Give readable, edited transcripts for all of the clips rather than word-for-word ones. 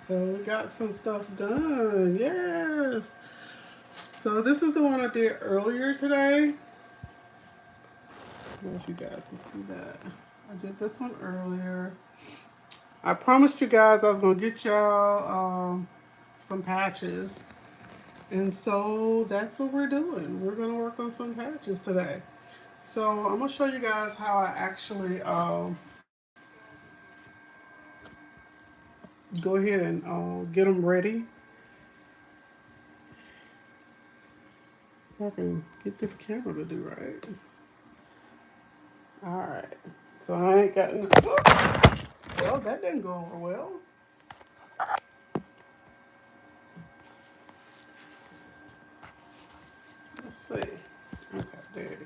So we got some stuff done. Yes. So this is the one I did earlier today. I don't know if you guys can see that. I did this one earlier. I promised you guys I was going to get y'all some patches. And so that's what we're doing. We're going to work on some patches today. So I'm going to show you guys how I actually go ahead and get them ready. If I can get this camera to do right. Alright. So I ain't got no. Well, that didn't go over well. Let's see. Okay, there it is.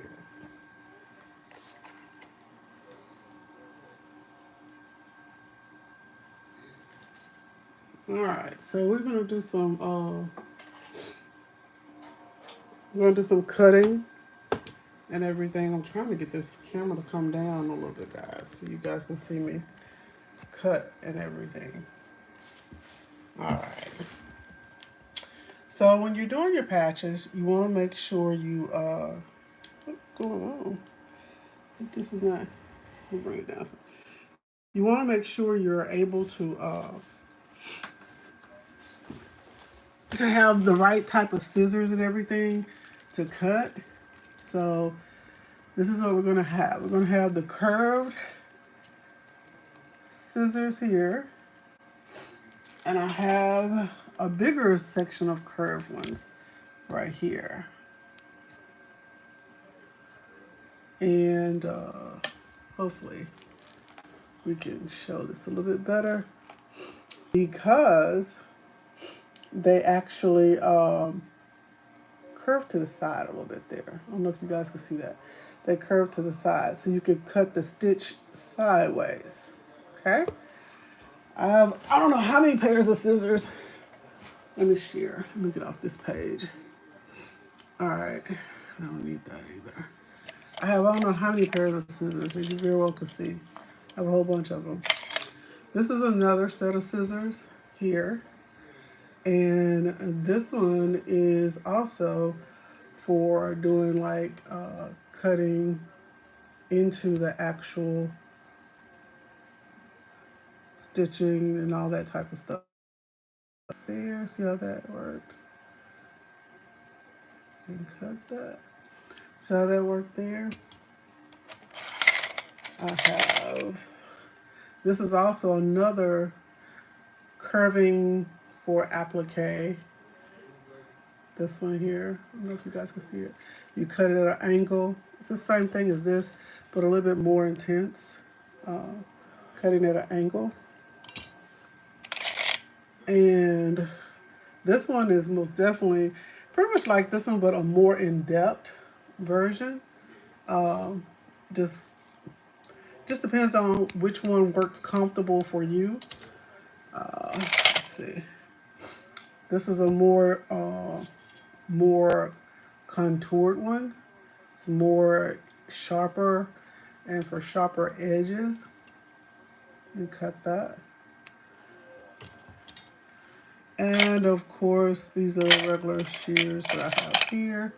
Alright, so we're gonna do some cutting and everything. I'm trying to get this camera to come down a little bit, guys, so you guys can see me cut and everything. Alright. So when you're doing your patches, you want to make sure you what's going on? This is not. Let me bring it down. You want to make sure you're able to have the right type of scissors and everything to cut. So this is what we're going to have. We're going to have the curved scissors here. And I have a bigger section of curved ones right here. And hopefully we can show this a little bit better, because they actually curve to the side a little bit there. I don't know if you guys can see that. They curve to the side, so you can cut the stitch sideways. Okay? I don't know how many pairs of scissors. Let me share. Let me get off this page. Alright. I don't need that either. I don't know how many pairs of scissors, as you very well can see. I have a whole bunch of them. This is another set of scissors here. And this one is also for doing like cutting into the actual stitching and all that type of stuff. There, see how that worked? And cut that. See how that worked there? I have, this is also another curving for applique. This one here, I don't know if you guys can see it. You cut it at an angle. It's the same thing as this, but a little bit more intense. Cutting at an angle. And this one is most definitely pretty much like this one, but a more in-depth version. Just depends on which one works comfortable for you. Let's see. This is a more contoured one. It's more sharper, and for sharper edges, you cut that. And of course, these are the regular shears that I have here.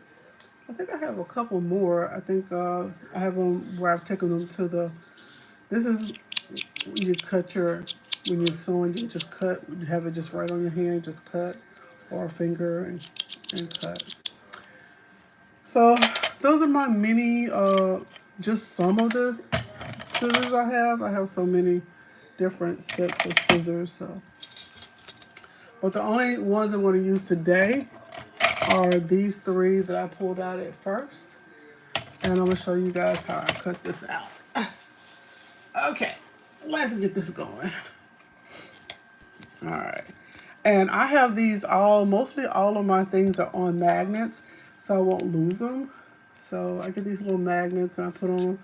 I think I have a couple more. I think I have them where I've taken them to the. This is you cut when you're sewing, you just cut. You have it just right on your hand, just cut, or a finger and cut. So those are my mini, just some of the scissors I have. I have so many different sets of scissors. So, but the only ones I'm going to use today are these three that I pulled out at first. And I'm going to show you guys how I cut this out. Okay, let's get this going. All right. And I have these mostly all of my things are on magnets, so I won't lose them. So I get these little magnets and I put on them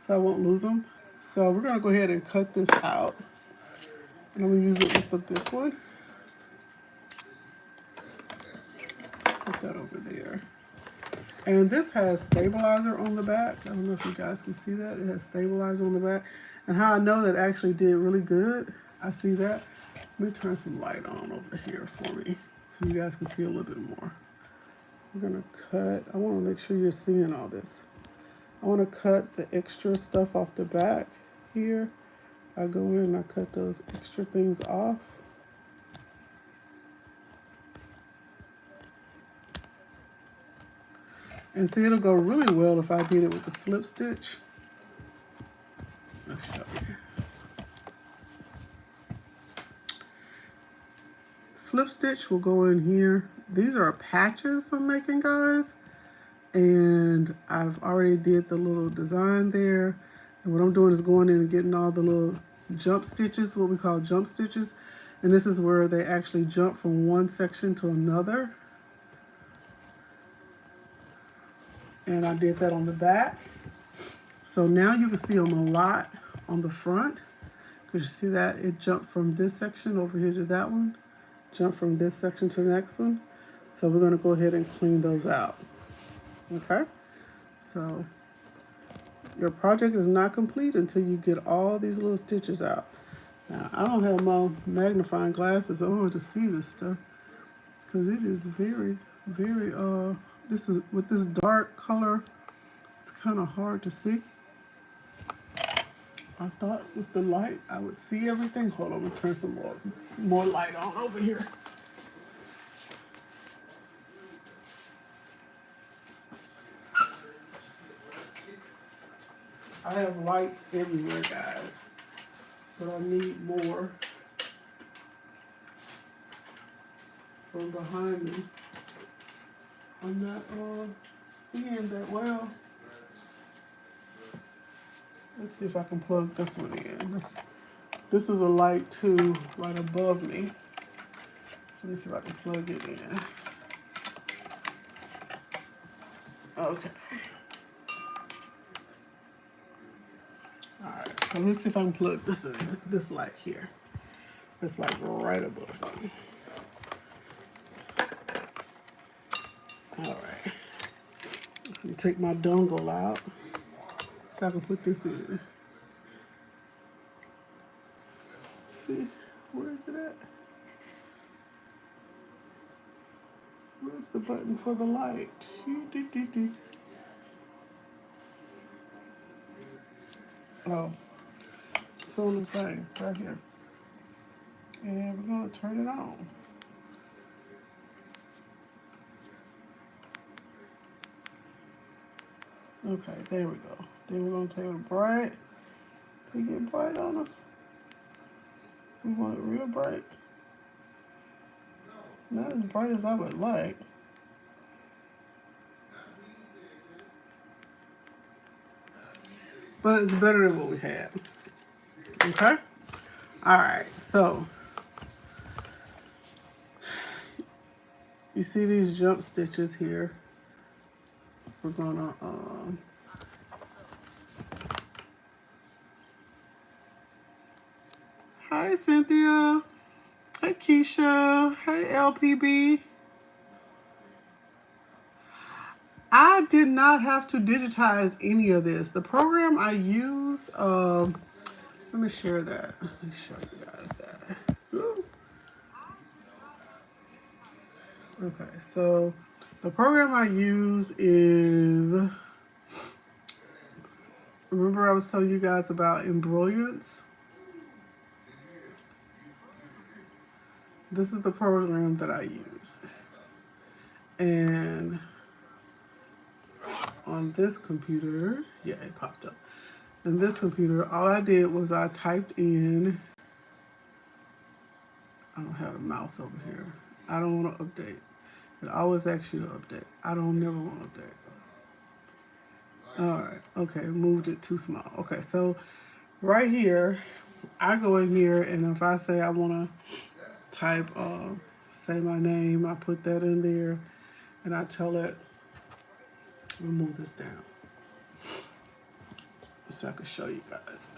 so I won't lose them. So we're going to go ahead and cut this out. And I'm going to use it with the big one. Put that over there. And this has stabilizer on the back. I don't know if you guys can see that. It has stabilizer on the back. And how I know that actually did really good, I see that Let me turn some light on over here for me so you guys can see a little bit more. I'm gonna cut, I wanna make sure you're seeing all this. I wanna cut the extra stuff off the back here. I go in and I cut those extra things off. And see, it'll go really well if I did it with the slip stitch. Let's show you. Slip stitch will go in here. These are patches I'm making, guys. And I've already did the little design there. And what I'm doing is going in and getting all the little jump stitches, what we call jump stitches. And this is where they actually jump from one section to another. And I did that on the back. So now you can see them a lot on the front. Because you see that it jumped from this section over here to that one. Jump from this section to the next one. So we're going to go ahead and clean those out. Okay? So your project is not complete until you get all these little stitches out. Now, I don't have my magnifying glasses on to see this stuff. Because it is very, very, this is, with this dark color, it's kind of hard to see. I thought with the light, I would see everything. Hold on, I'm gonna turn some more light on over here. I have lights everywhere, guys, but I need more from behind me. I'm not seeing that well. Let's see if I can plug this one in. This is a light too, right above me. So let me see if I can plug it in. Okay. All right, so let me see if I can plug this in, this light here. This light right above me. All right. Let me take my dongle out so I can put this in. See, where is it at? Where's the button for the light? Oh, it's on the thing right here. And we're gonna turn it on. Okay, there we go. Then we're gonna take it bright. It get bright on us. We want it real bright. Not as bright as I would like. But it's better than what we had. Okay? Alright, so you see these jump stitches here. We're gonna hi Cynthia. Hey Keisha. Hey LPB. I did not have to digitize any of this. The program I use, let me share that. Let me show you guys that. Ooh. Okay, so the program I use is, remember I was telling you guys about Embroidery? This is the program that I use. And on this computer, yeah, it popped up. On this computer, all I did was I typed in, I don't have a mouse over here. I don't want to update. It always asks you to update. I don't never want to update. All right, okay, moved it too small. Okay, so right here, I go in here and if I say I want to type, say my name, I put that in there and I tell it, let me move this down so I can show you guys.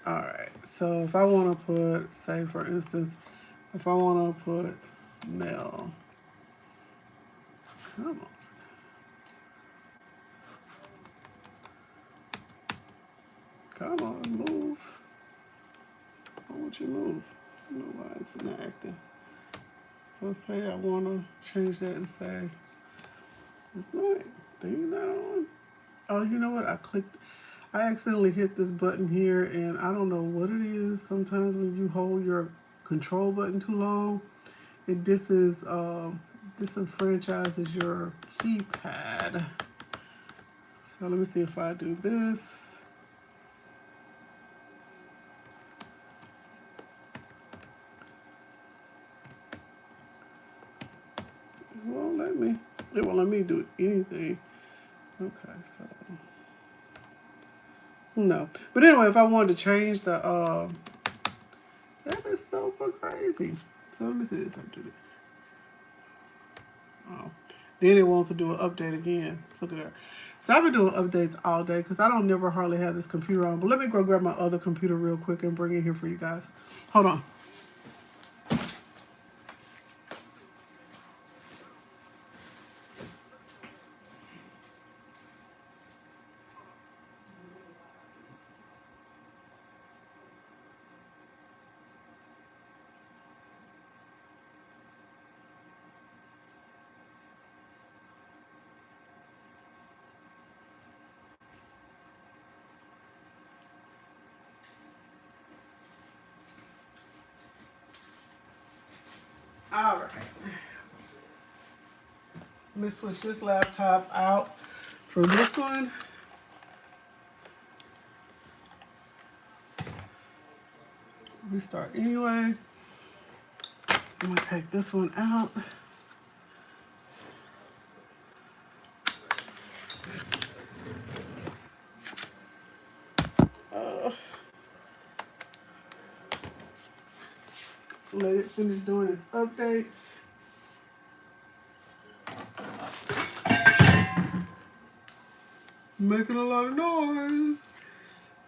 All right, so if I want to put, say for instance, if I want to put male, come on. Come on, move. Why won't you move? I don't know why it's not acting. So say I want to change that and say, it's not, thing not on. Oh, you know what? I accidentally hit this button here and I don't know what it is. Sometimes when you hold your control button too long, disenfranchises your keypad. So let me see if I do this. It won't let me. It won't let me do anything. Okay, so no. But anyway, if I wanted to change the that is super crazy. So let me see this. I'll do this. Oh. Then it wants to do an update again. Look at that. So I've been doing updates all day because I don't never hardly have this computer on. But let me go grab my other computer real quick and bring it here for you guys. Hold on. All right. Let me switch this laptop out for this one. Restart anyway. I'm gonna take this one out. Let it finish doing its updates. Making a lot of noise.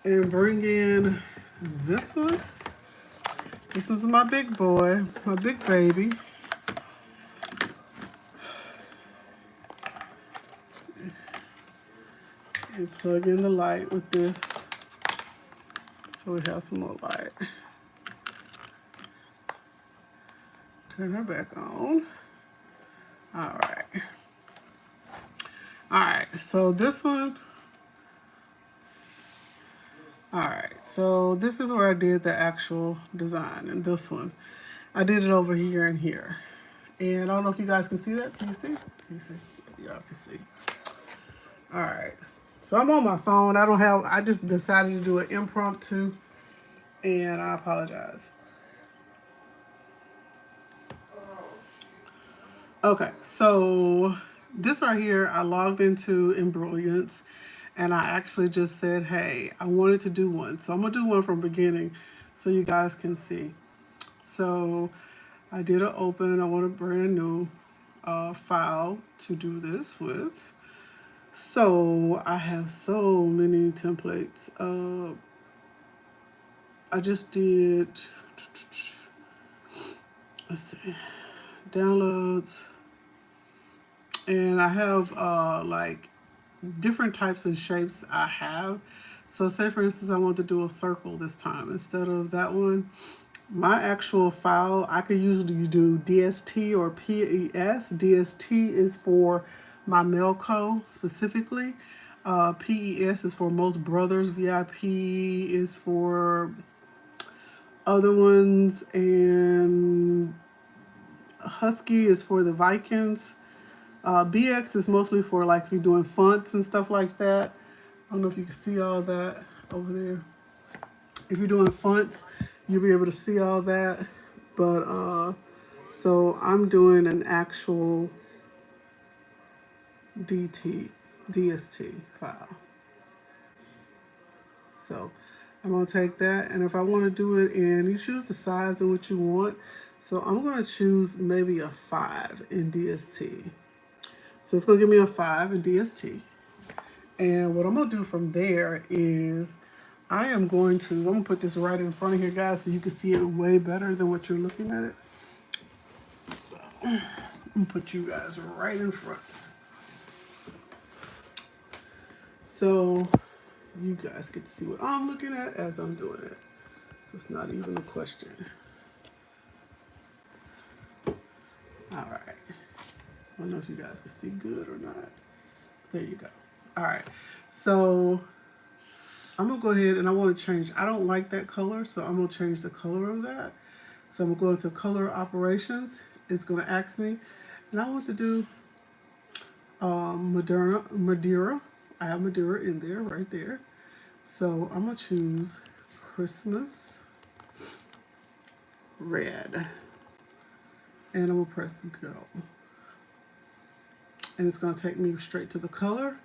And bring in this one. This is my big boy, my big baby. And plug in the light with this so we have some more light. Turn her back on. All right. All right, so this one. All right, so this is where I did the actual design, and this one. I did it over here and here. And I don't know if you guys can see that. Can you see? Can you see? Y'all can see. All right. So I'm on my phone. I just decided to do an impromptu, and I apologize. Okay, so this right here, I logged into Embroidery, and I actually just said, hey, I wanted to do one. So I'm gonna do one from beginning so you guys can see. So I did an open, I want a brand new file to do this with. So I have so many templates. I just did, let's see, downloads. And I have like different types of shapes I have. So say for instance, I want to do a circle this time instead of that one. My actual file, I could usually do DST or PES. DST is for my Melco specifically. PES is for most brothers. VIP is for other ones. And Husky is for the Vikings. BX is mostly for like if you're doing fonts and stuff like that. I don't know if you can see all that over there. If you're doing fonts, you'll be able to see all that. But so I'm doing an actual DST file. So I'm gonna take that, and if I want to do it in, you choose the size in which you want. So I'm gonna choose maybe a 5 in DST. So it's gonna give me a 5 in DST. And what I'm gonna do from there is I'm gonna put this right in front of here, guys, so you can see it way better than what you're looking at it. So I'm gonna put you guys right in front. So you guys get to see what I'm looking at as I'm doing it. So it's not even a question. All right. I don't know if you guys can see good or not. There you go. All right. So I'm gonna go ahead and I want to change. I don't like that color, so I'm gonna change the color of that. So I'm gonna go into color operations. It's gonna ask me, and I want to do Madeira. I have Madeira in there, right there. So I'm gonna choose Christmas red, and I'm gonna press go, and it's gonna take me straight to the color,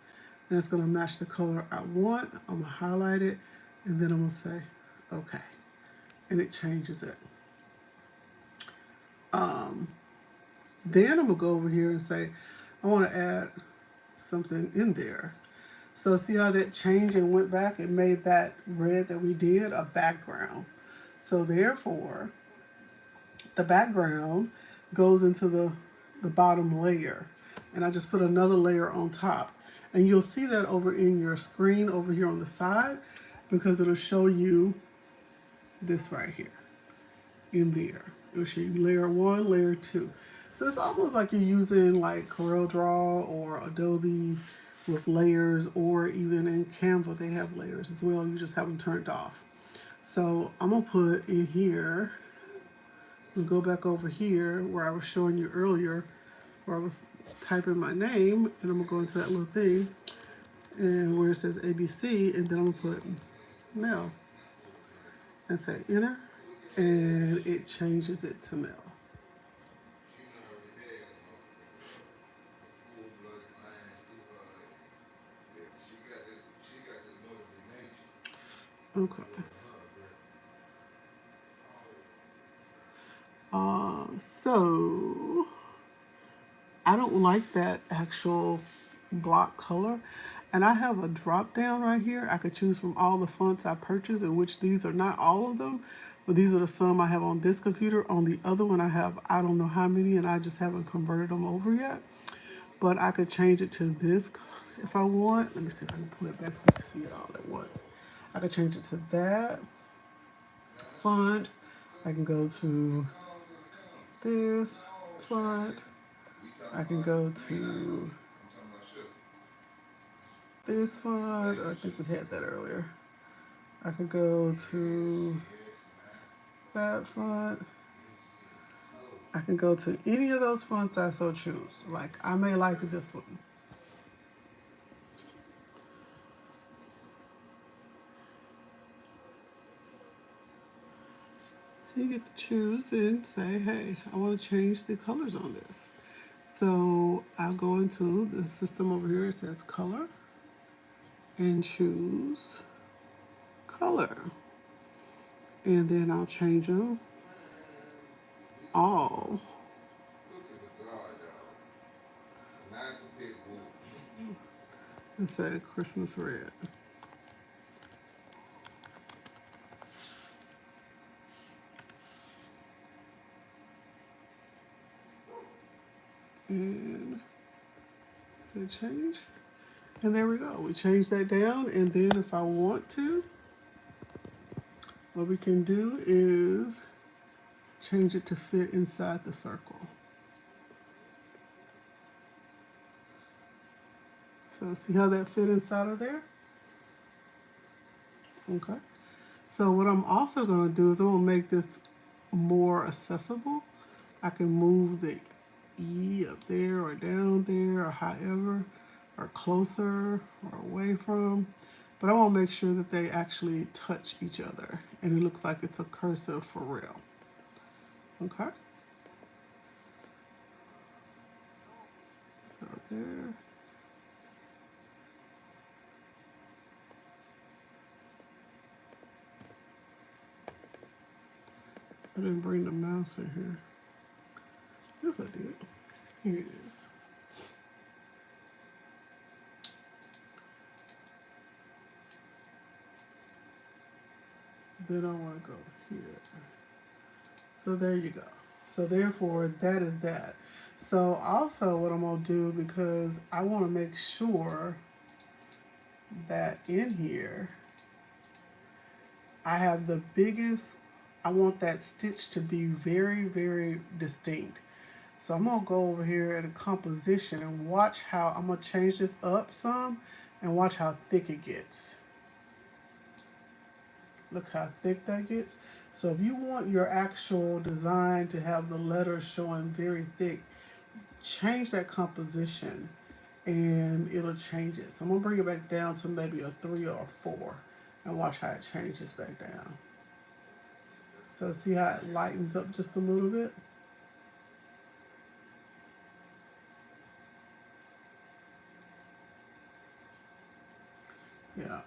and it's gonna match the color I want. I'm gonna highlight it, and then I'm gonna say okay, and it changes it. Then I'm gonna go over here and say I want to add something in there. So see how that changed and went back? It made that red that we did a background. So therefore, the background goes into the bottom layer. And I just put another layer on top. And you'll see that over in your screen over here on the side because it'll show you this right here in there. It'll show you layer 1, layer 2. So it's almost like you're using like CorelDRAW or Adobe with layers, or even in Canva they have layers as well. You just have them turned off. So I'm gonna put in here, we'll go back over here where I was showing you earlier, where I was typing my name, and I'm gonna go into that little thing and where it says ABC, and then I'm gonna put Mel and say enter, and it changes it to Mel. Okay. So I don't like that actual block color. And I have a drop down right here. I could choose from all the fonts I purchased, in which these are not all of them, but these are the some I have on this computer. On the other one I have I don't know how many, and I just haven't converted them over yet. But I could change it to this if I want. Let me see if I can pull it back so you can see it all at once. I could change it to that font. I can go to this font. I can go to this font. I think we had that earlier. I could go to that font. I can go to any of those fonts I so choose. Like I may like this one. You get to choose and say, hey, I want to change the colors on this. So I'll go into the system over here. It says color and choose color. And then I'll change them all. And say Christmas red. And say change. And there we go. We change that down. And then if I want to, what we can do is change it to fit inside the circle. So see how that fit inside of there? Okay. So what I'm also going to do is I'm going to make this more accessible. I can move the E up there or down there or however, or closer or away from. But I want to make sure that they actually touch each other and it looks like it's a cursive for real. Okay. So there. I didn't bring the mouse in here. Yes, I did. Here it is. Then I want to go here. So there you go. So therefore, that is that. So also what I'm going to do, because I want to make sure that in here, I have the biggest, I want that stitch to be very, very distinct. So I'm gonna go over here at a composition and watch how, I'm gonna change this up some and watch how thick it gets. Look how thick that gets. So if you want your actual design to have the letters showing very thick, change that composition and it'll change it. So I'm gonna bring it back down to maybe a 3 or a 4 and watch how it changes back down. So see how it lightens up just a little bit? Yeah.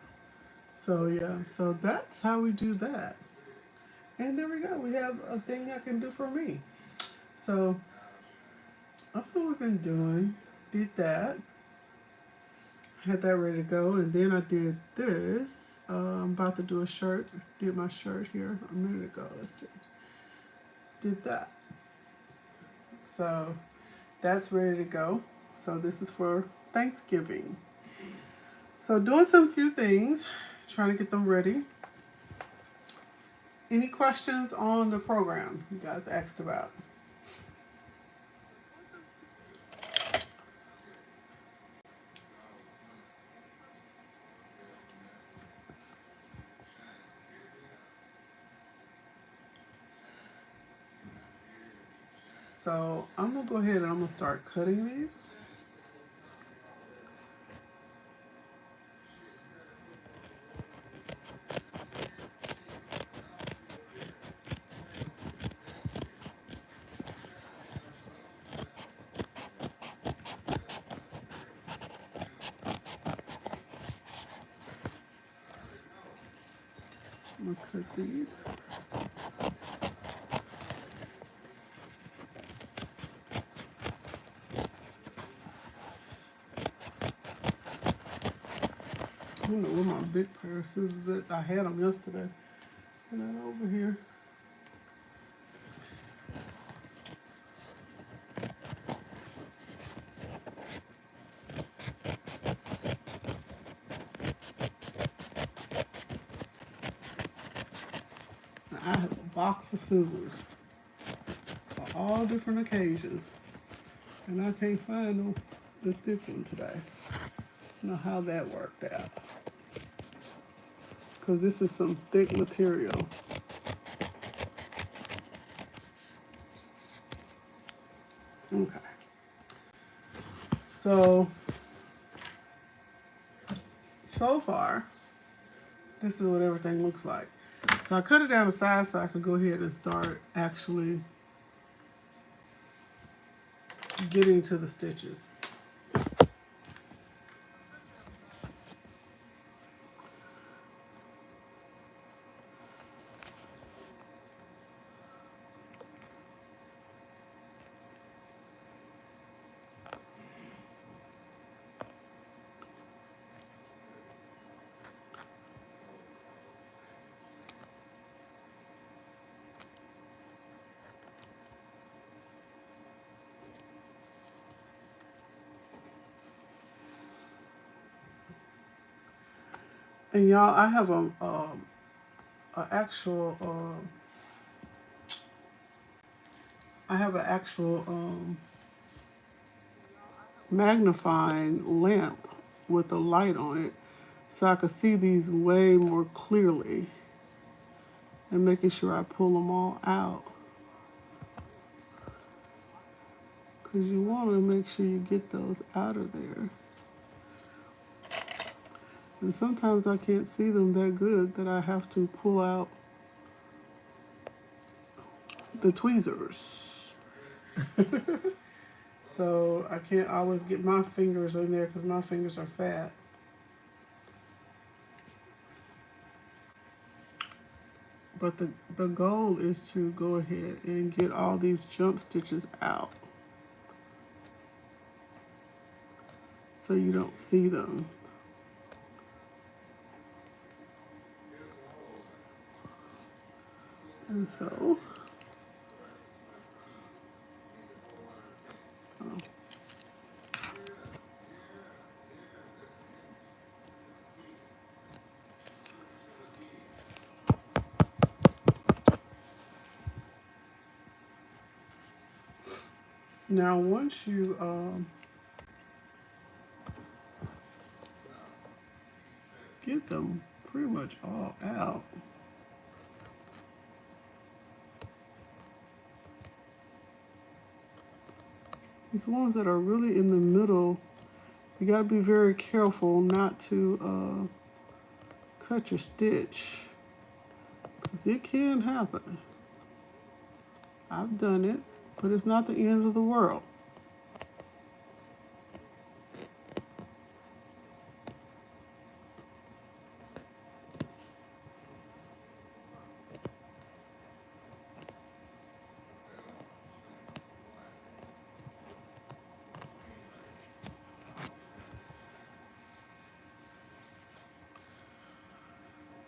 So that's how we do that. And there we go. We have a thing I can do for me. So that's what we've been doing. Did that. Had that ready to go. And then I did this. I'm about to do a shirt. Did my shirt here a minute ago. Let's see. Did that. So that's ready to go. So this is for Thanksgiving. So doing some few things, trying to get them ready. Any questions on the program you guys asked about? So I'm gonna go ahead and I'm gonna start cutting these. I'm gonna cut these. I don't know where my big pair of scissors at. I had them yesterday. They're not over here. I have a box of scissors for all different occasions. And I can't find the thick one today. I don't know how that worked out. Because this is some thick material. Okay. So far, this is what everything looks like. So I cut it down to size so I can go ahead and start actually getting to the stitches. And y'all, I have I have an actual magnifying lamp with a light on it, so I could see these way more clearly, and making sure I pull them all out. Because you want to make sure you get those out of there. And sometimes I can't see them that good that I have to pull out the tweezers. So I can't always get my fingers in there because my fingers are fat. But the goal is to go ahead and get all these jump stitches out so you don't see them. And so, Now, once you get them pretty much all out, these ones that are really in the middle, you got to be very careful not to cut your stitch, because it can happen. I've done it, but it's not the end of the world.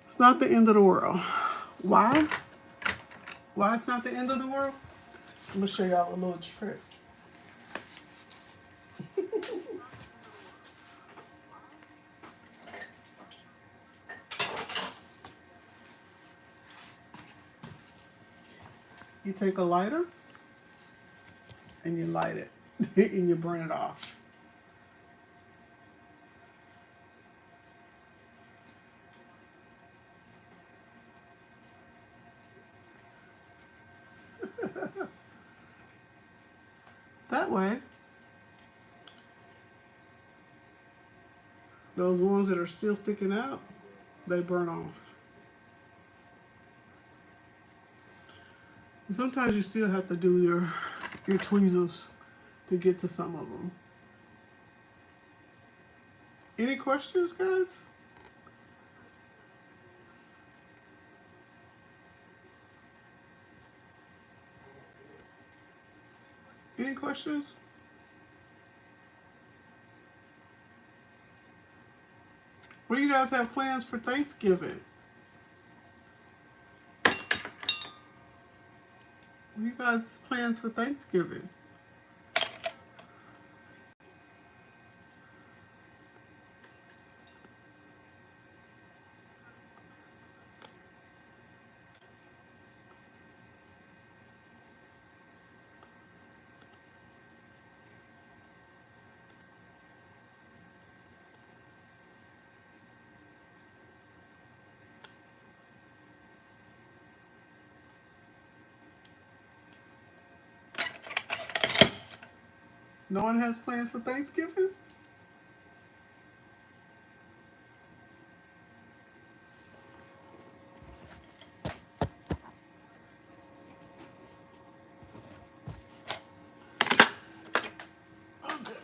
It's not the end of the world. Why? Why it's not the end of the world? I'm gonna show y'all a little trick. You take a lighter and you light it and you burn it off. That way, those ones that are still sticking out, they burn off. And sometimes you still have to do your tweezers to get to some of them. Any questions, guys? Any questions? What do you guys have plans for Thanksgiving? What are you guys' plans for Thanksgiving? No one has plans for Thanksgiving? Okay,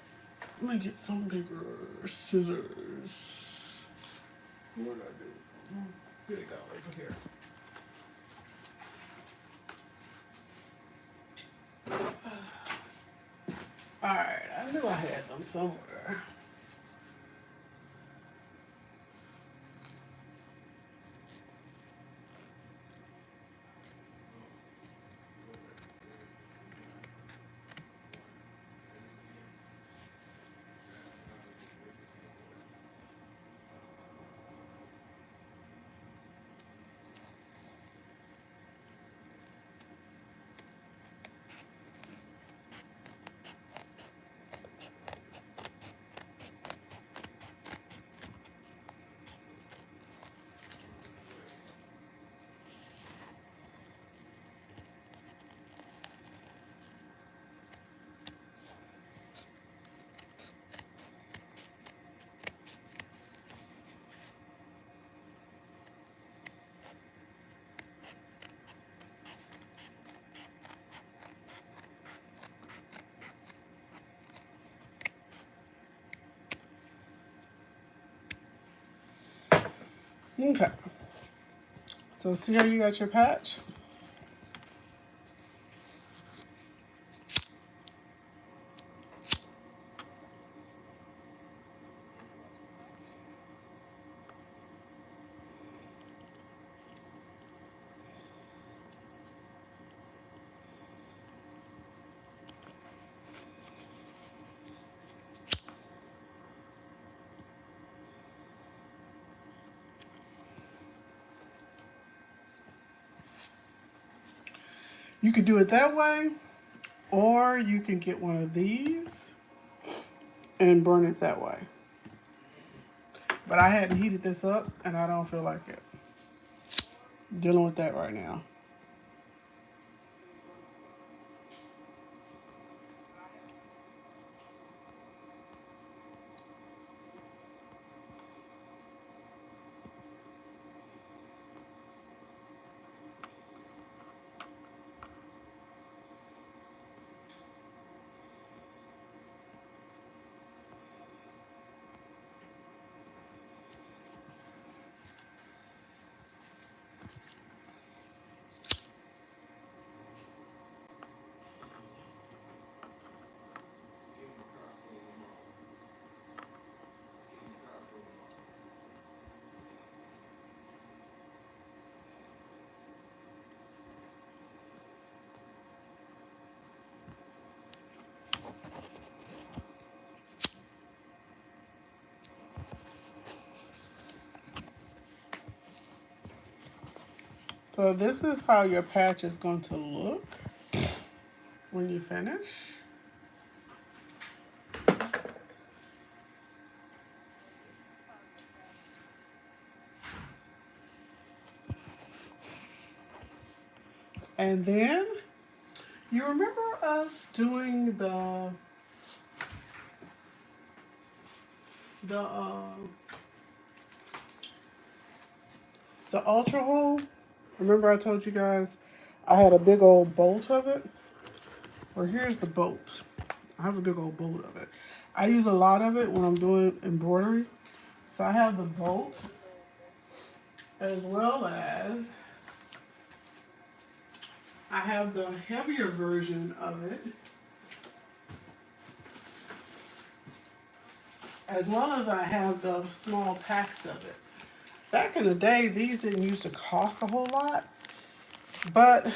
let me get some bigger scissors. What did I do? Here they go, over here. Alright, I knew I had them somewhere. Okay. So see how you got your patch? You could do it that way, Or you can get one of these and burn it that way. But I hadn't heated this up and I don't feel like it. Dealing with that right now. So this is how your patch is going to look when you finish. And then you remember us doing the ultra hole? Remember I told you guys I had a big old bolt of it? Well, here's the bolt. I have a big old bolt of it. I use a lot of it when I'm doing embroidery. So I have the bolt as well as I have the heavier version of it, as well as I have the small packs of it. Back in the day, these didn't used to cost a whole lot, but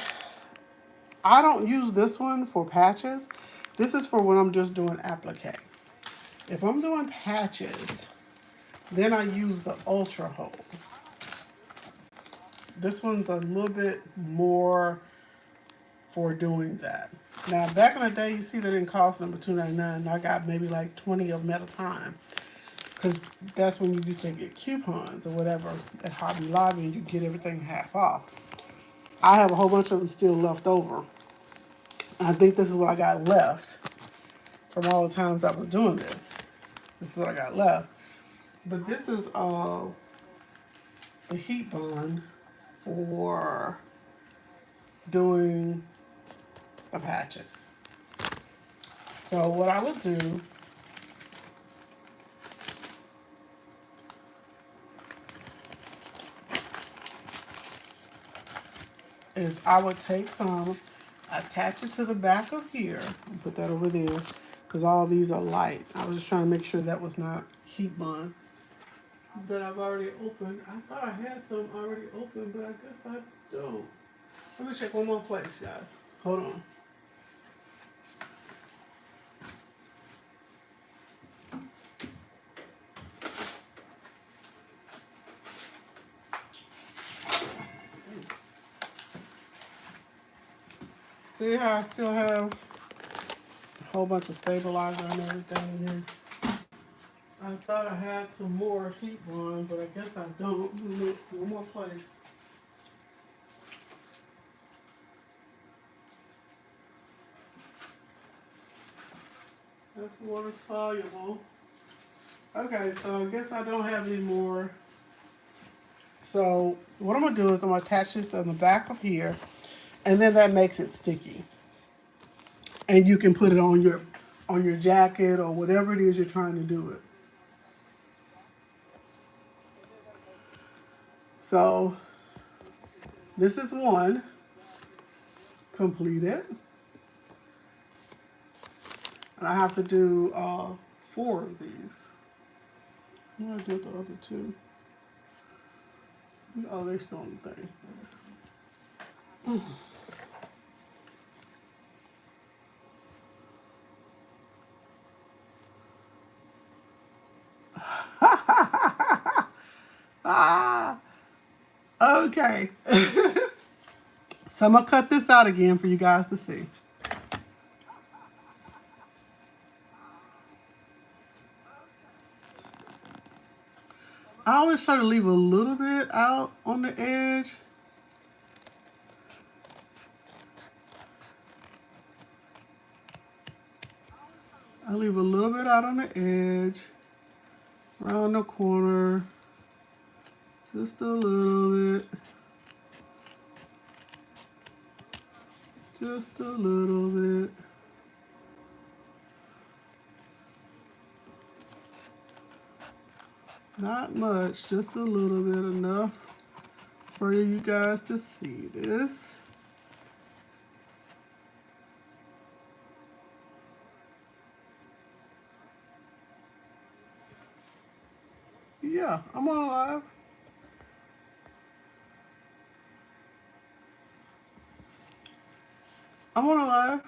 I don't use this one for patches. This is for when I'm just doing applique. If I'm doing patches, then I use the ultra hold. This one's a little bit more for doing that. Now, back in the day, you see they didn't cost number $2.99. I got maybe like 20 of them at a time. Because that's when you used to get coupons or whatever at Hobby Lobby and you get everything half off. I have a whole bunch of them still left over. I think this is what I got left from all the times I was doing this. This is what I got left. But this is the heat bond for doing the patches. So what I would do is I would take some, attach it to the back of here, and put that over there, because all these are light. I was just trying to make sure that was not heat bond that I've already opened. I thought I had some already open, but I guess I don't. Let me check one more place, guys. Hold on. See how I still have a whole bunch of stabilizer and everything in here? I thought I had some more heat bond, but I guess I don't. Let me look one more place. That's water soluble. Okay, so I guess I don't have any more. So what I'm gonna do is I'm gonna attach this on the back of here, and then that makes it sticky. And you can put it on your jacket or whatever it is you're trying to do it. So this is one completed. And I have to do 4 of these. I'm gonna do the other 2. Oh, they still on the thing. Ah, okay. So I'm gonna cut this out again for you guys to see. I always try to leave a little bit out on the edge. I leave a little bit out on the edge, around the corner, just a little bit, just a little bit. Not much, just a little bit, enough for you guys to see this. Yeah, I'm on live. I'm on live.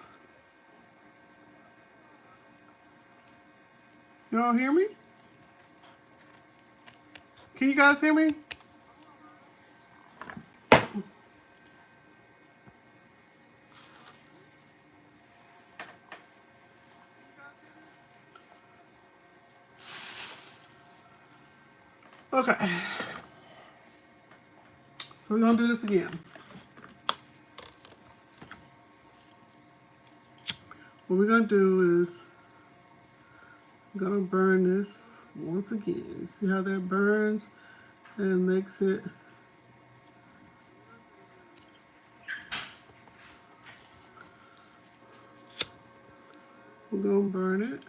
You don't hear me? Can you guys hear me? Okay. So we're gonna do this again. What we're gonna do is I'm gonna burn this once again. See how that burns and makes it. We're gonna burn it.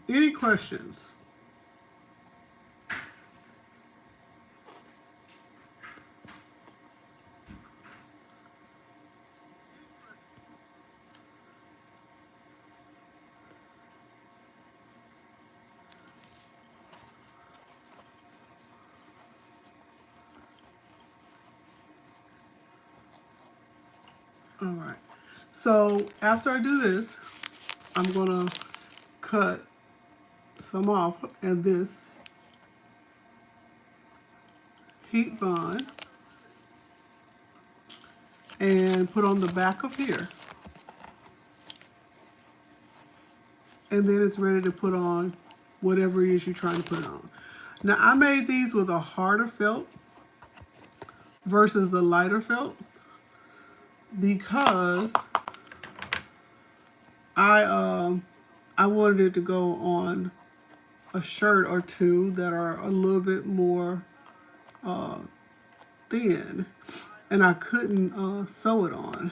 Any questions? All right. So after I do this, I'm gonna cut some off and this heat bond and put on the back of here. And then it's ready to put on whatever it is you're trying to put it on. Now I made these with a harder felt versus the lighter felt because I wanted it to go on a shirt or two that are a little bit more thin, and I couldn't sew it on.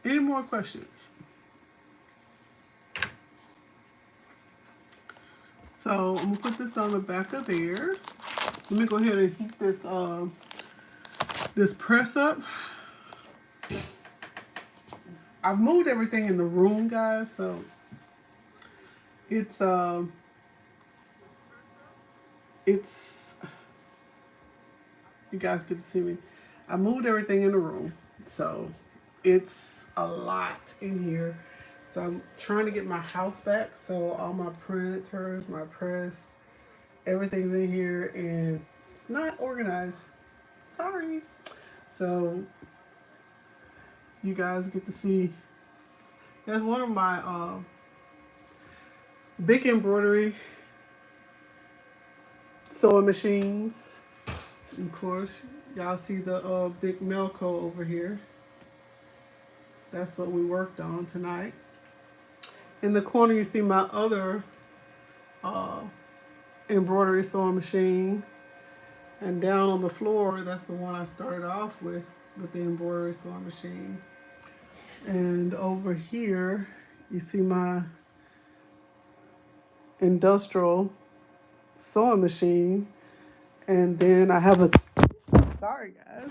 Any more questions? So I'm gonna put this on the back of there. Let me go ahead and heat this this press up. I've moved everything in the room, guys, so it's you guys get to see me. I moved everything in the room, so it's a lot in here. So I'm trying to get my house back. So all my printers, my press, everything's in here, and It's not organized. Sorry. So you guys get to see. There's one of my big embroidery sewing machines. Of course, y'all see the big Melco over here. That's what we worked on tonight. In the corner, you see my other uh, embroidery sewing machine. And down on the floor, that's the one I started off with the embroidery sewing machine. And over here, you see my industrial sewing machine. And then I have a, sorry guys,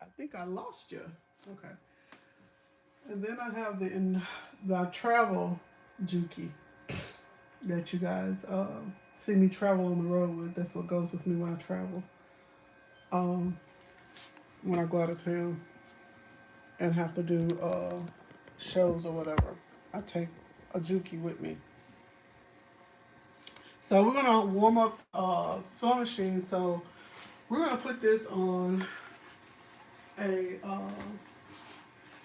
I think I lost you. Okay. And then I have the travel Juki that you guys see me travel on the road with. That's what goes with me when I travel. When I go out of town and have to do shows or whatever, I take a Juki with me. So we're gonna warm up sewing machine. So we're gonna put this on a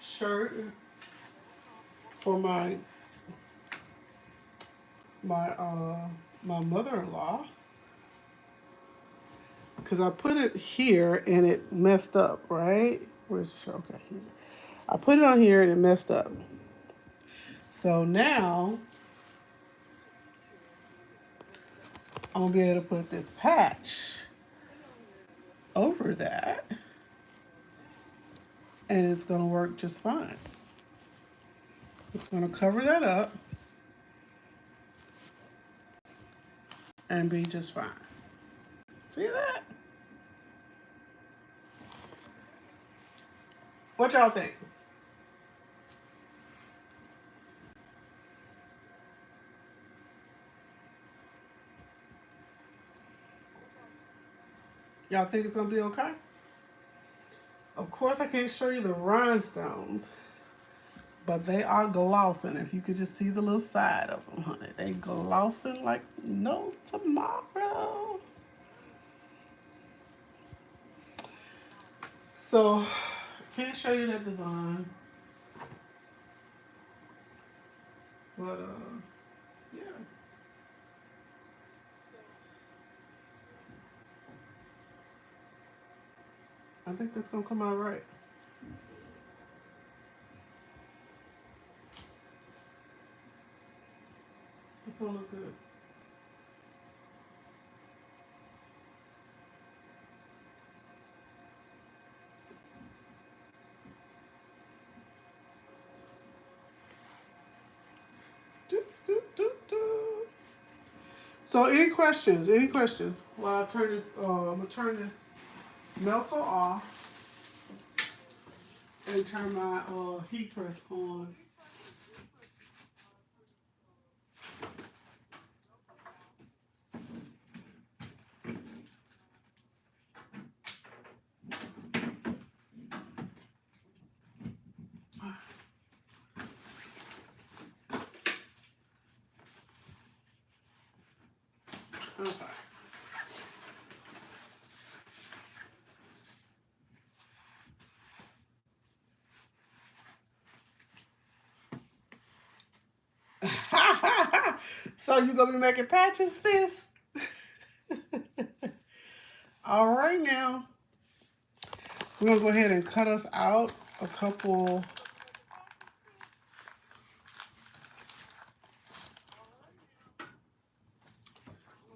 shirt for my mother-in-law, because I put it here and it messed up, right? Where's the shirt? Okay, here. I put it on here and it messed up. So now I'm gonna be able to put this patch over that and it's gonna work just fine. It's gonna cover that up and be just fine. See that? What y'all think? Y'all think it's gonna be okay? Of course, I can't show you the rhinestones, but they are glossing. If you could just see the little side of them, honey, they glossing like no tomorrow. So, can't show you that design, but yeah. I think that's gonna come out right. It's gonna look good. Do, do, do, do. So, any questions? Any questions? While I turn this, I'm gonna turn this Melco off and turn my heat press on. Okay. So you gonna be making patches, sis? All right now. We're gonna go ahead and cut us out a couple.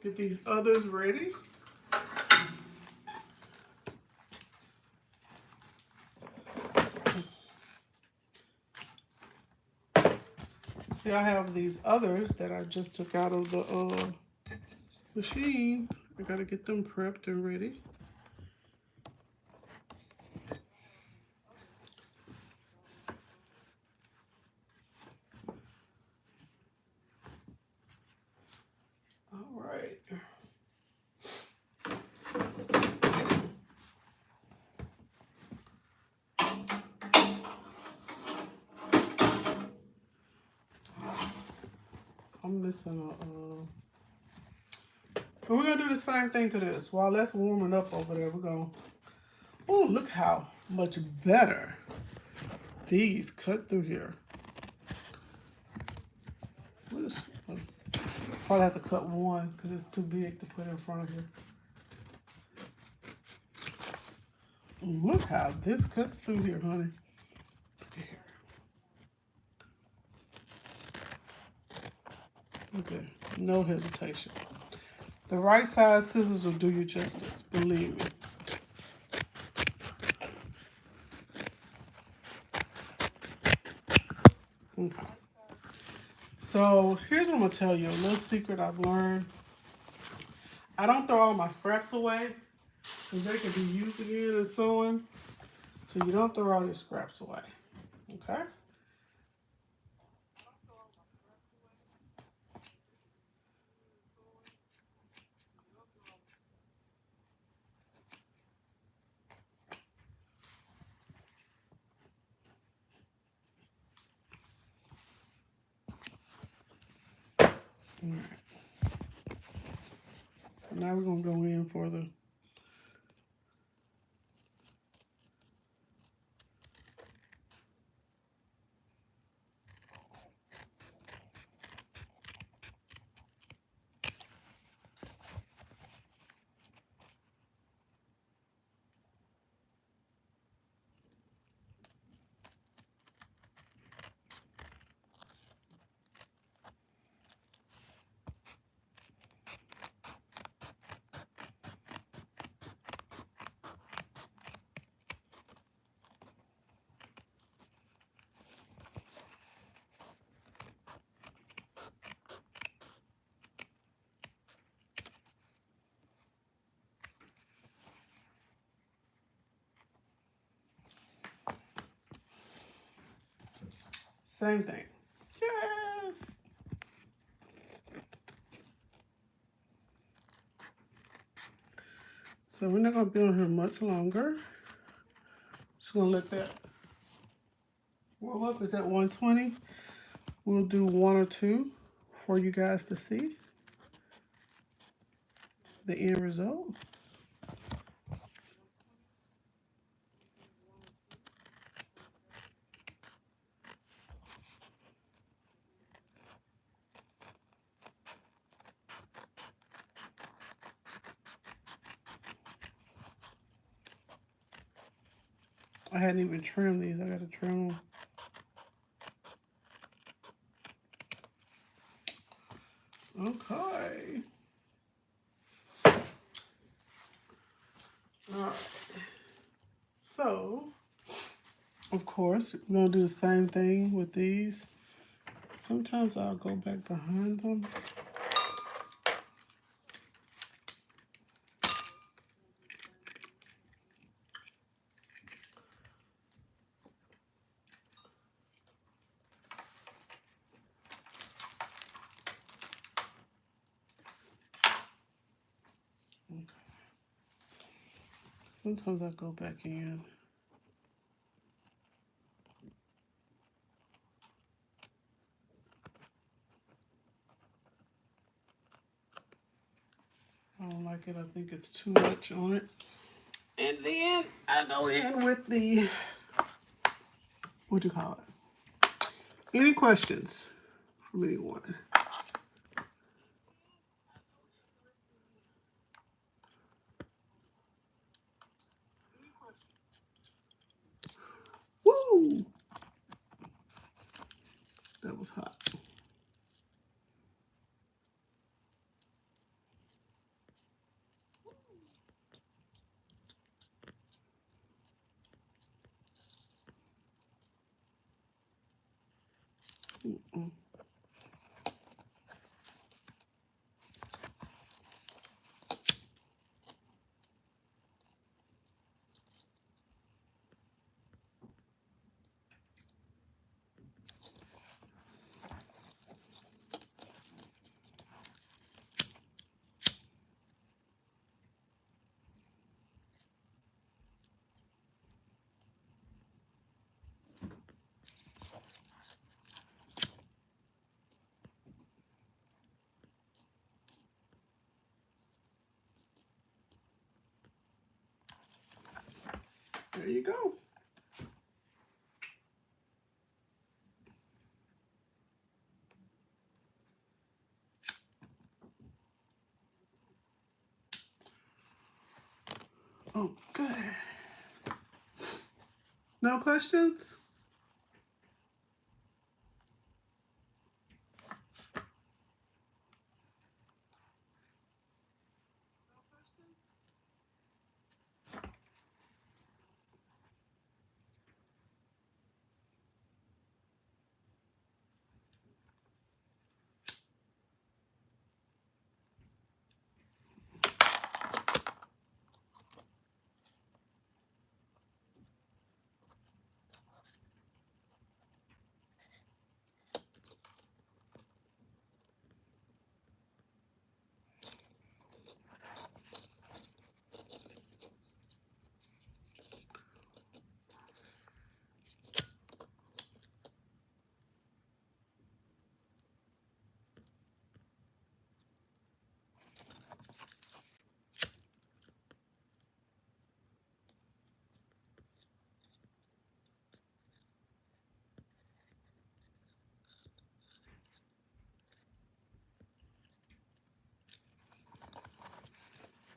Get these others ready. See, I have these others that I just took out of the machine. I gotta get them prepped and ready. All right. I'm missing But we're gonna do the same thing to this. While that's warming up over there, we're gonna, oh, look how much better these cut through here. I'll probably have to cut one because it's too big to put in front of here. Look how this cuts through here, honey. Look at here. Look at, no hesitation. The right size scissors will do you justice, believe me. Okay. So here's what I'm gonna tell you, a little secret I've learned. I don't throw all my scraps away because they can be used again and sewing. So you don't throw all your scraps away, okay? All right. So now we're gonna go in for the same thing. Yes. So we're not gonna be on here much longer. Just gonna let that warm up. Is at 120. We'll do one or two for you guys to see the end result. I hadn't even trimmed these. I gotta trim them. Okay. All right. So, of course, we're gonna do the same thing with these. Sometimes I'll go back behind them. Okay. Sometimes I go back in. I don't like it. I think it's too much on it. And then I go in with the, what do you call it? Any questions from anyone? Woo! That was hot. Mm-mm. go. Okay. No questions?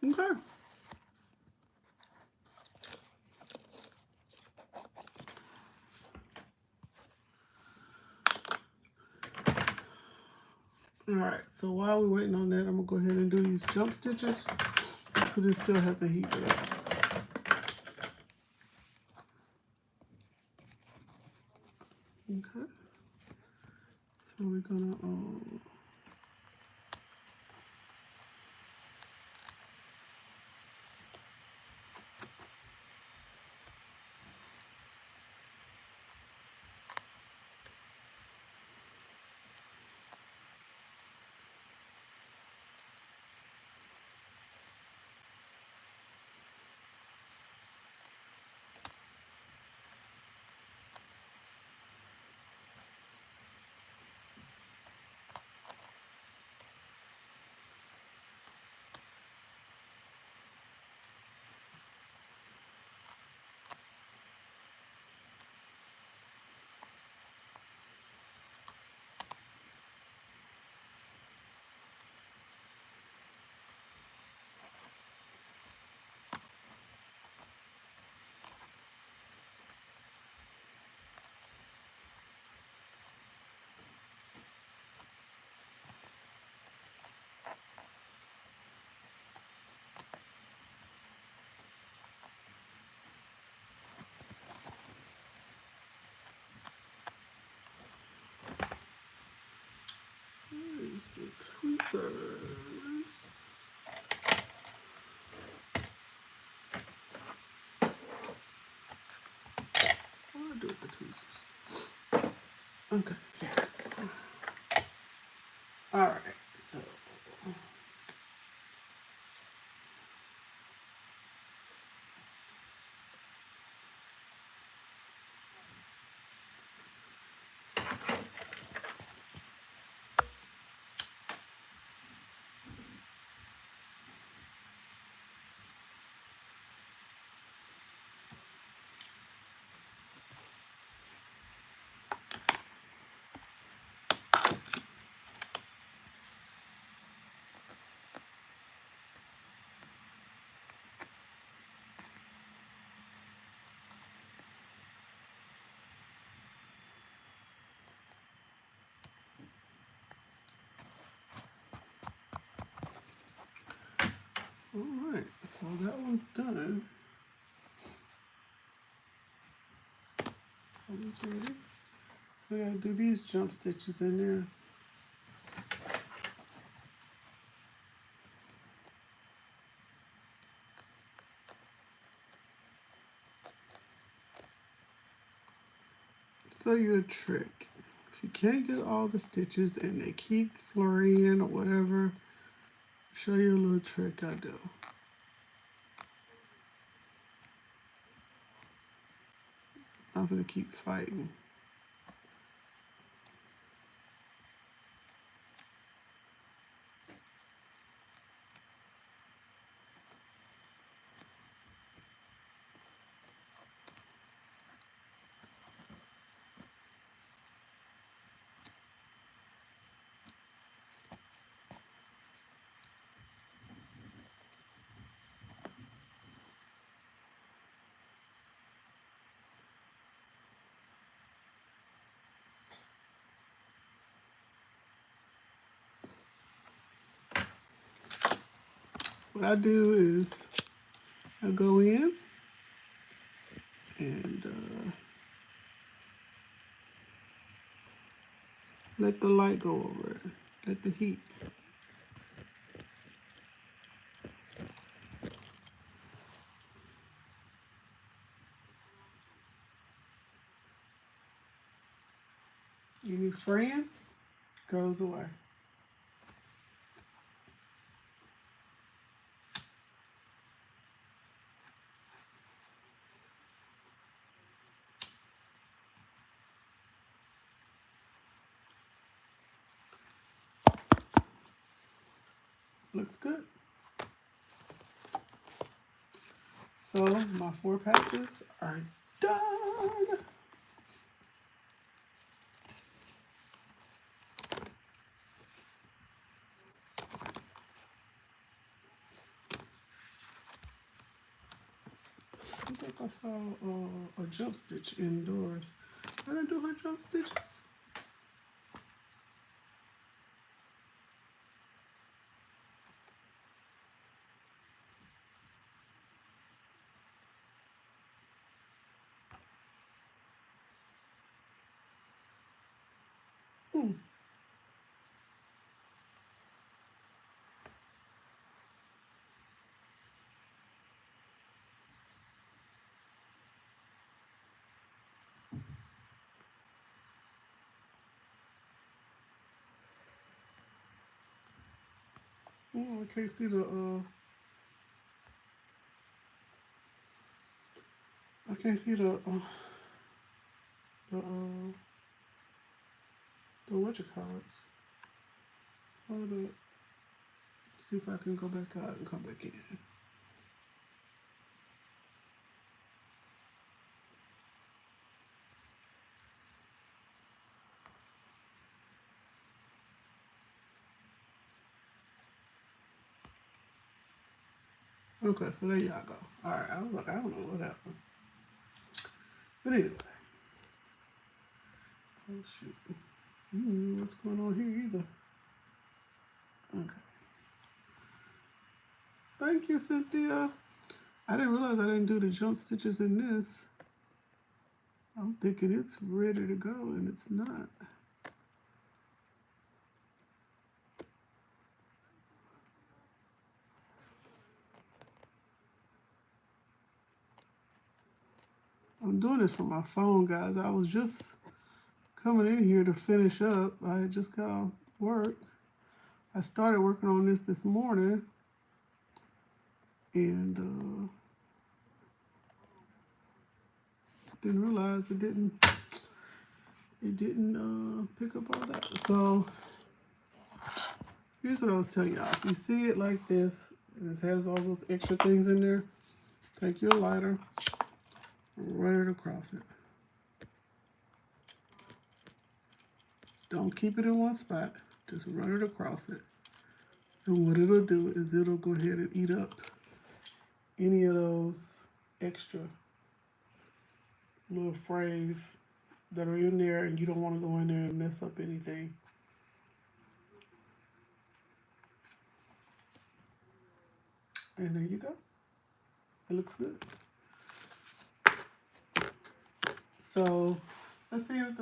Okay. All right, so while we're waiting on that, I'm gonna go ahead and do these jump stitches because it still hasn't heated up. Okay, so we're gonna use the tweezers. What do I do with the tweezers? Okay. All right, so. All right, so that one's done. That one's ready. So we gotta do these jump stitches in there. So you a trick. If you can't get all the stitches and they keep flurrying or whatever, I'll show you a little trick I do. I'm gonna keep fighting. what I do is I go in and let the light go over it. Let the heat. Any fraying goes away. Looks good. So my 4 patches are done. I think I saw a jump stitch indoors. I didn't do her jump stitches. I can't see I can't see the what you call it. Hold up. See if I can go back out and come back in. Okay, so there y'all go. Alright, I was like, I don't know what happened. But anyway. Oh shoot. What's going on here either. Okay. Thank you, Cynthia. I didn't realize I didn't do the jump stitches in this. I'm thinking it's ready to go and it's not. I'm doing this from my phone, guys. I was just coming in here to finish up. I had just got off work. I started working on this morning and didn't realize it didn't pick up all that. So here's what I was telling y'all. If you see it like this, and it has all those extra things in there, take your lighter, run it across it. Don't keep it in one spot. Just run it across it. And what it'll do is it'll go ahead and eat up any of those extra little frays that are in there, and you don't want to go in there and mess up anything. And there you go. It looks good. So let's see if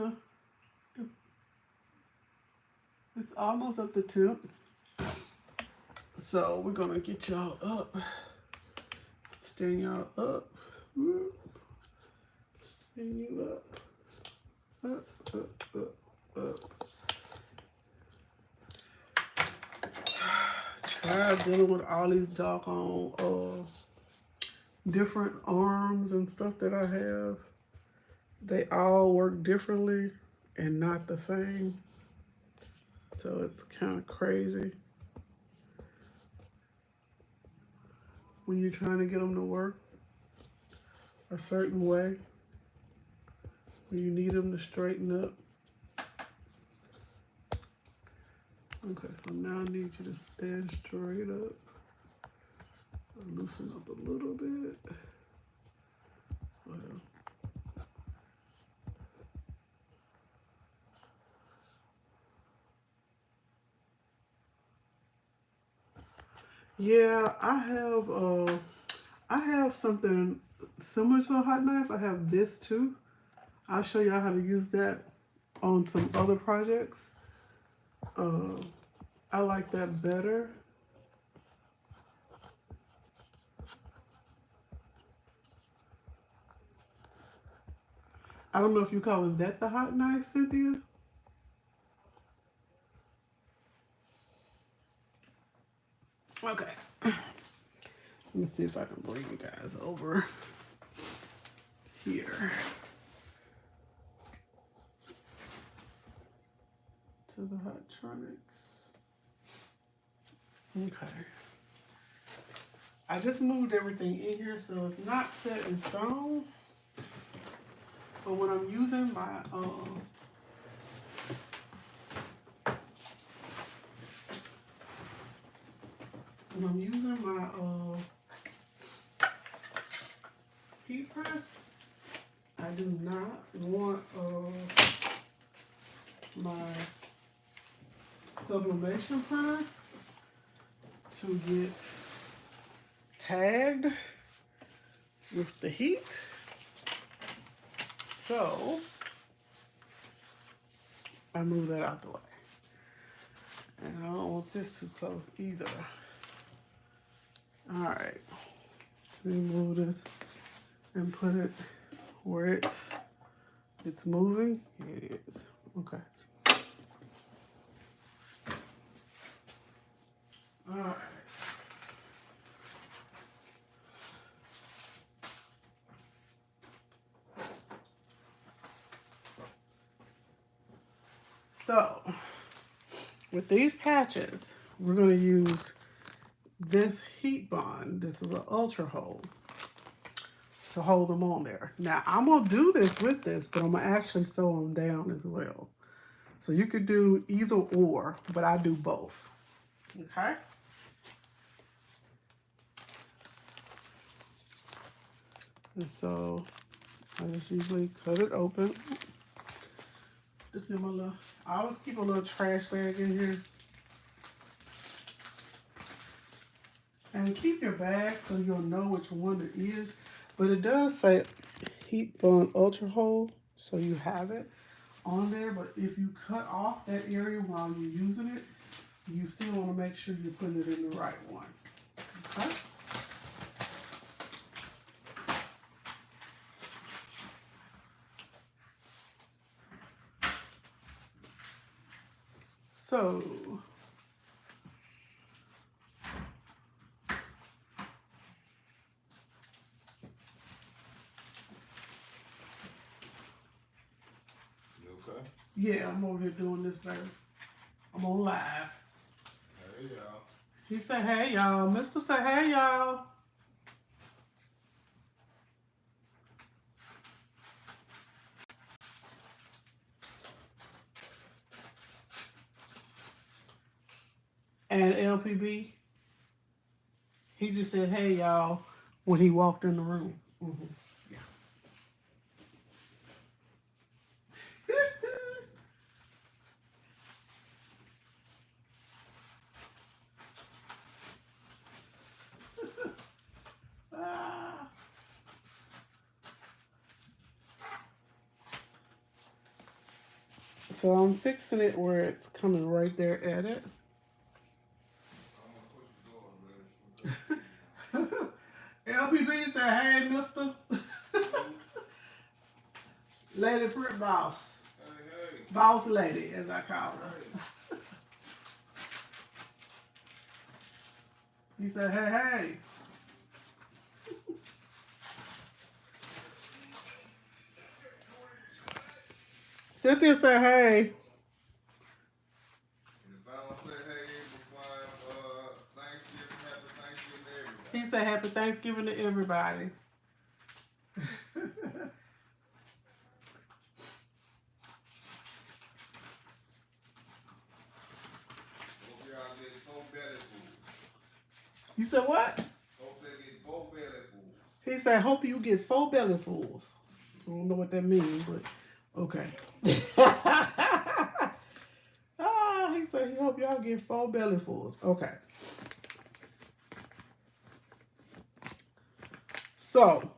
it's almost up the tip. So we're gonna get y'all up. Stand y'all up. Stand you up. Up, up, up, up. Try dealing with all these doggone different arms and stuff that I have. They all work differently and not the same. So it's kind of crazy when you're trying to get them to work a certain way, when you need them to straighten up. Okay, so now I need you to stand straight up. Loosen up a little bit. Well, Yeah, I have something similar to a hot knife. I have this too. I'll show y'all how to use that on some other projects. Uh, I like that better. I don't know if you calling that the hot knife, Cynthia. Okay. Let me see if I can bring you guys over here to the Hottronics. Okay. I just moved everything in here so it's not set in stone. But when I'm using my heat press, I do not want my sublimation printer to get tagged with the heat. So I move that out the way. And I don't want this too close either. All right, so we move this and put it where it's moving. It is. Okay. All right. So with these patches, we're going to use this heat bond. This is an ultra hold to hold them on there. Now I'm going to do this with this, but I'm going to actually sew them down as well. So you could do either or, but I do both. Okay. And so I just usually cut it open. Just give my little, I always keep a little trash bag in here. And keep your bag so you'll know which one it is. But it does say heat bond ultra hold, so you have it on there. But if you cut off that area while you're using it, you still want to make sure you're putting it in the right one. Okay? So Okay. yeah, I'm over here doing this, baby. I'm on live. Hey y'all. He said, hey y'all. Mr. said, hey y'all. And LPB, he just said, hey y'all, when he walked in the room. Mm-hmm. Yeah. Ah. So I'm fixing it where it's coming right there at it. LPB said, hey, mister. Lady Print Boss. Hey. Boss lady, as I call her. He said, hey, hey. Cynthia said, hey. And if I don't say hey before Thanksgiving, happy Thanksgiving to everybody. He said, happy Thanksgiving to everybody. Hope y'all get 4 belly fools. You said what? Hope they get 4 belly fools. He said, hope you get 4 belly fools. I don't know what that means, but okay. He said he hope y'all get 4 belly fools. Okay. So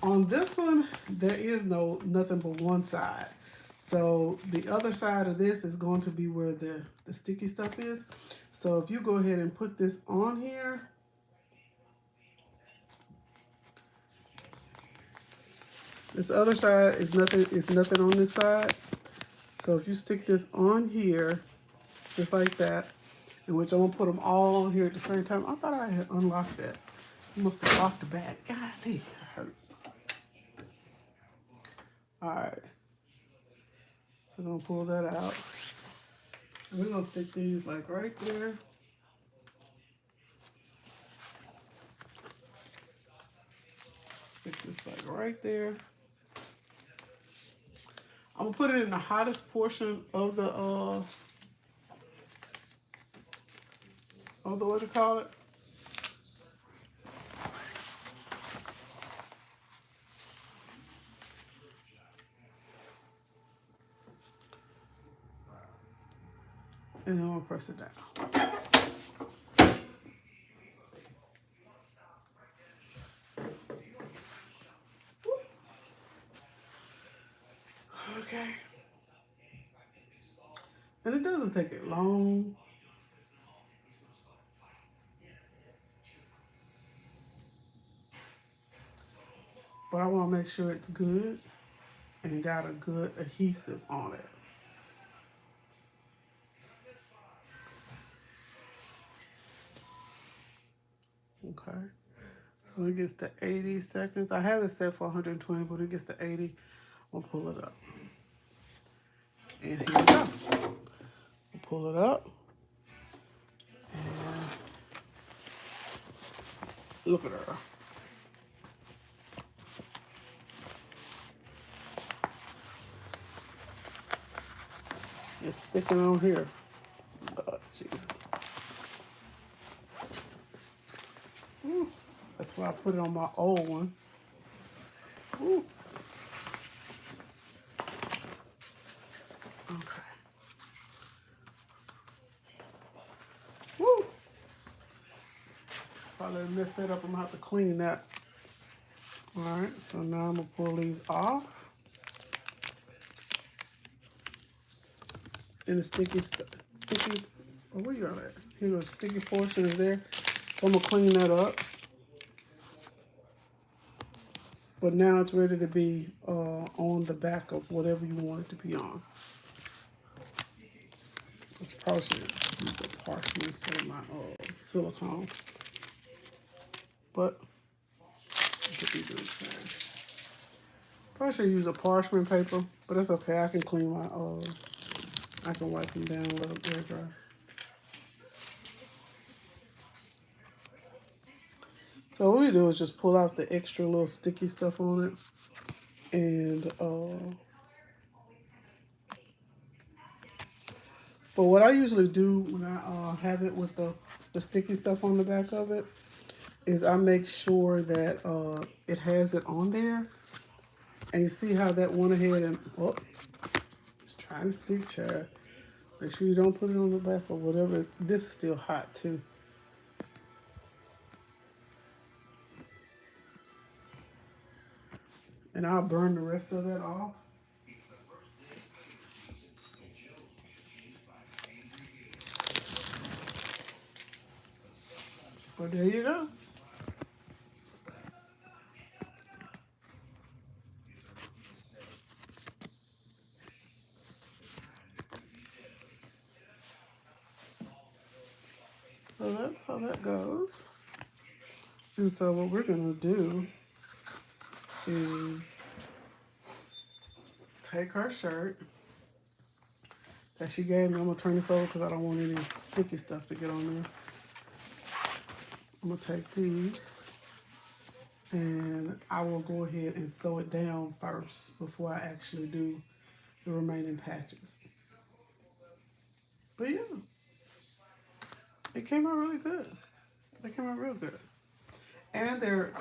on this one, there is nothing but one side. So the other side of this is going to be where the sticky stuff is. So if you go ahead and put this on here, this other side is nothing on this side. So if you stick this on here, just like that, in which I'm gonna put them all on here at the same time. I thought I had unlocked that. I must have locked the bag. God damn, I hurt. All right, so I'm gonna pull that out. And we're gonna stick these like right there. Stick this like right there. I'm gonna put it in the hottest portion of the what do you call it? And then I'm gonna press it down. Okay. And it doesn't take it long. But I wanna make sure it's good and got a good adhesive on it. Okay. So it gets to 80 seconds. I have it set for 120, but it gets to 80. We'll pull it up. And here we go. We'll pull it up. And look at her. It's sticking on here. Oh, jeez. That's why I put it on my old one. Ooh. Okay. Woo. Probably messed that up. I'm gonna have to clean that. All right. So now I'm gonna pull these off. And the sticky. Oh, where you at? Here, the sticky portion is there. So I'm gonna clean that up. But now it's ready to be on the back of whatever you want it to be on. It's probably should use a parchment instead of my silicone. But put these in the trash. Probably should use a parchment paper, but that's okay. I can clean my I can wipe them down and let them air dry. So what we do is just pull out the extra little sticky stuff on it, and but what I usually do when I have it with the sticky stuff on the back of it is I make sure that it has it on there, and you see how that went ahead and it's trying to stick, child. Make sure you don't put it on the back or whatever. This is still hot too. And I'll burn the rest of that off. But there you go. So that's how that goes. And so what we're gonna do is take her shirt that she gave me. I'm gonna turn this over because I don't want any sticky stuff to get on there. I'm gonna take these and I will go ahead and sew it down first before I actually do the remaining patches. But yeah, it came out really good. They came out real good. And they're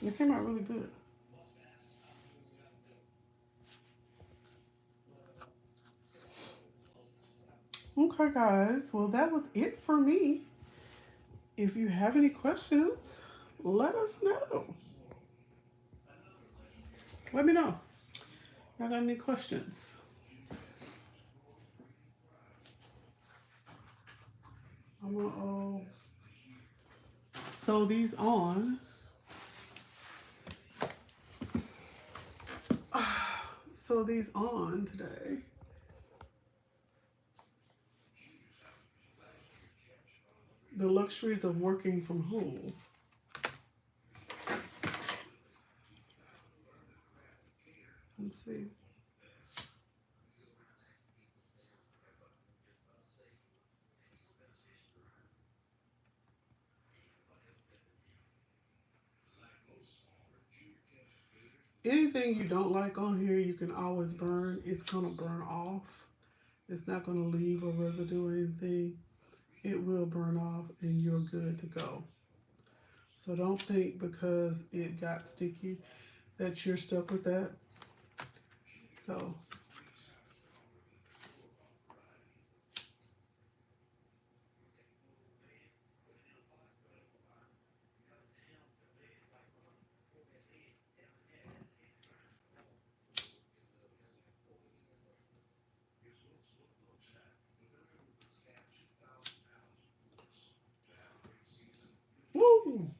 it came out really good. Okay, guys. Well, that was it for me. If you have any questions, let us know. Let me know. I got any questions? I'm gonna sew these on. Sew these on today. The luxuries of working from home. Let's see. Anything you don't like on here, you can always burn. It's gonna burn off. It's not gonna leave a residue or anything. It will burn off and you're good to go. So don't think because it got sticky that you're stuck with that. So, woo!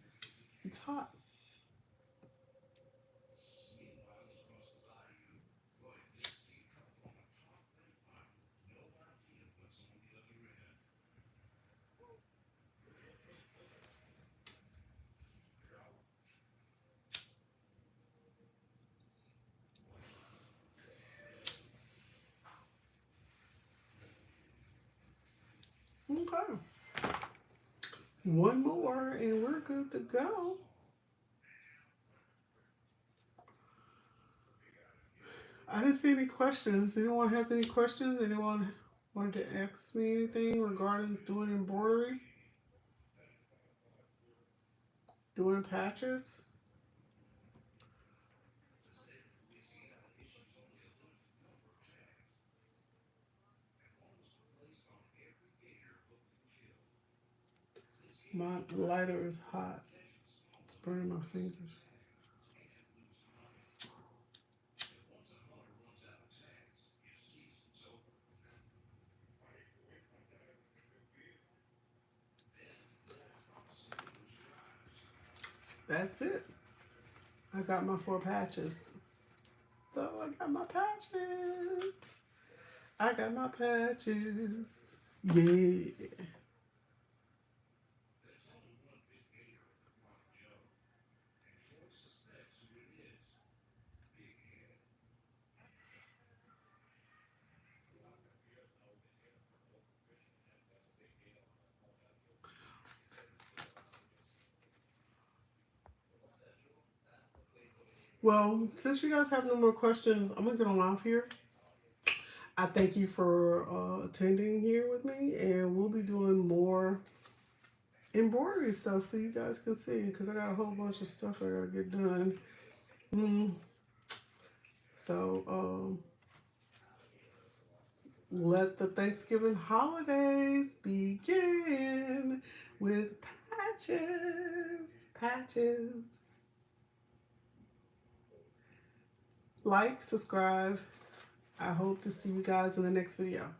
It's hot. Okay. One more and we're good to go. I didn't see any questions. Anyone has any questions? Anyone wanted to ask me anything regarding doing embroidery? Doing patches? My lighter is hot. It's burning my fingers. That's it. I got my 4 patches. So I got my patches. I got my patches. Yeah. Well, since you guys have no more questions, I'm gonna get on off here. I thank you for attending here with me, and we'll be doing more embroidery stuff so you guys can see because I got a whole bunch of stuff I gotta get done. Mm. So let the Thanksgiving holidays begin with patches. Patches. Like, subscribe. I hope to see you guys in the next video.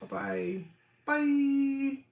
Bye-bye. Bye.